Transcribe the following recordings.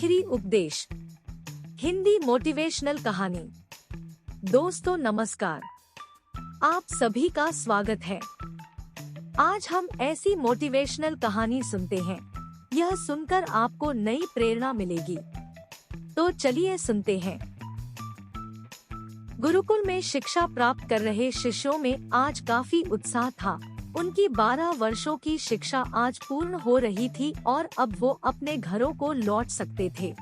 आखिरी उपदेश। हिंदी मोटिवेशनल कहानी। दोस्तों नमस्कार, आप सभी का स्वागत है। आज हम ऐसी मोटिवेशनल कहानी सुनते हैं, यह सुनकर आपको नई प्रेरणा मिलेगी। तो चलिए सुनते हैं। गुरुकुल में शिक्षा प्राप्त कर रहे शिष्यों में आज काफी उत्साह था। उनकी 12 वर्षों की शिक्षा आज पूर्ण हो रही थी और अब वो अपने घरों को लौट सकते थे।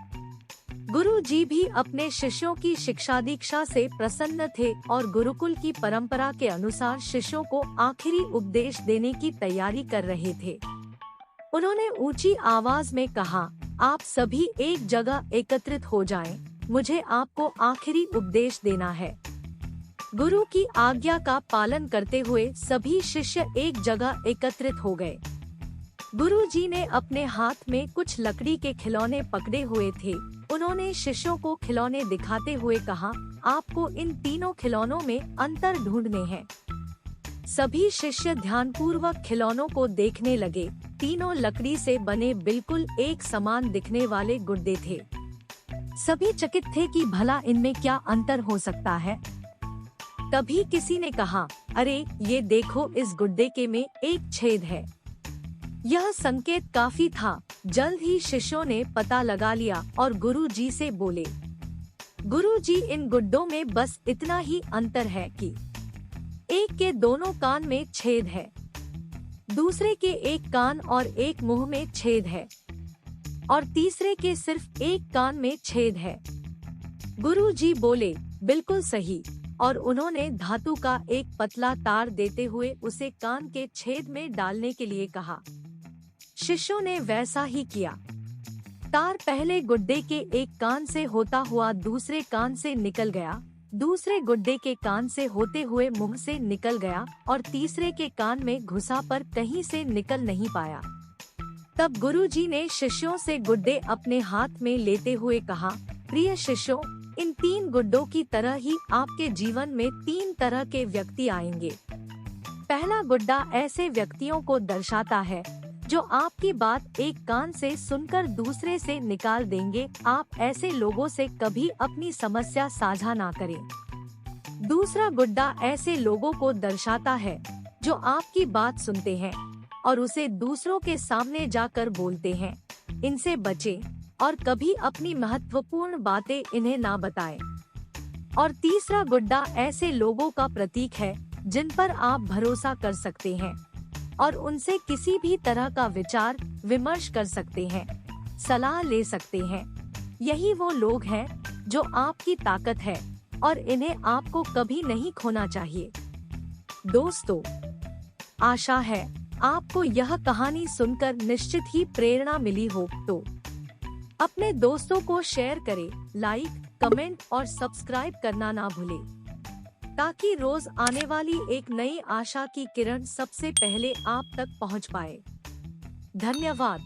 गुरु जी भी अपने शिष्यों की शिक्षा दीक्षा से प्रसन्न थे और गुरुकुल की परंपरा के अनुसार शिष्यों को आखिरी उपदेश देने की तैयारी कर रहे थे। उन्होंने ऊंची आवाज में कहा, आप सभी एक जगह एकत्रित हो जाएं, मुझे आपको आखिरी उपदेश देना है। गुरु की आज्ञा का पालन करते हुए सभी शिष्य एक जगह एकत्रित हो गए। गुरु जी ने अपने हाथ में कुछ लकड़ी के खिलौने पकड़े हुए थे। उन्होंने शिष्यों को खिलौने दिखाते हुए कहा, आपको इन तीनों खिलौनों में अंतर ढूंढने हैं। सभी शिष्य ध्यानपूर्वक खिलौनों को देखने लगे। तीनों लकड़ी से बने बिल्कुल एक समान दिखने वाले गुड्डे थे। सभी चकित थे कि भला इनमें क्या अंतर हो सकता है। तभी किसी ने कहा, अरे ये देखो, इस गुड्डे के में एक छेद है। यह संकेत काफी था। जल्द ही शिष्यों ने पता लगा लिया और गुरु जी से बोले, गुरु जी, इन गुड्डों में बस इतना ही अंतर है कि एक के दोनों कान में छेद है, दूसरे के एक कान और एक मुंह में छेद है और तीसरे के सिर्फ एक कान में छेद है। गुरु जी बोले, बिल्कुल सही, और उन्होंने धातु का एक पतला तार देते हुए उसे कान के छेद में डालने के लिए कहा। शिष्यों ने वैसा ही किया। तार पहले गुड्डे के एक कान से होता हुआ दूसरे कान से निकल गया, दूसरे गुड्डे के कान से होते हुए मुंह से निकल गया और तीसरे के कान में घुसा पर कहीं से निकल नहीं पाया। तब गुरु जी ने शिष्यों से गुड्डे अपने हाथ में लेते हुए कहा, प्रिय शिष्यों, इन 3 गुड्डों की तरह ही आपके जीवन में 3 तरह के व्यक्ति आएंगे। पहला गुड्डा ऐसे व्यक्तियों को दर्शाता है जो आपकी बात एक कान से सुनकर दूसरे से निकाल देंगे। आप ऐसे लोगों से कभी अपनी समस्या साझा ना करें। दूसरा गुड्डा ऐसे लोगों को दर्शाता है जो आपकी बात सुनते हैं और उसे दूसरों के सामने जाकर बोलते हैं। इनसे बचें और कभी अपनी महत्वपूर्ण बातें इन्हें ना बताएं। और तीसरा गुड्डा ऐसे लोगों का प्रतीक है जिन पर आप भरोसा कर सकते हैं और उनसे किसी भी तरह का विचार विमर्श कर सकते हैं, सलाह ले सकते हैं। यही वो लोग हैं जो आपकी ताकत है और इन्हें आपको कभी नहीं खोना चाहिए। दोस्तों, आशा है आपको यह कहानी सुनकर निश्चित ही प्रेरणा मिली हो। तो अपने दोस्तों को शेयर करें, लाइक, कमेंट और सब्सक्राइब करना ना भूलें, ताकि रोज आने वाली एक नई आशा की किरण सबसे पहले आप तक पहुंच पाए। धन्यवाद।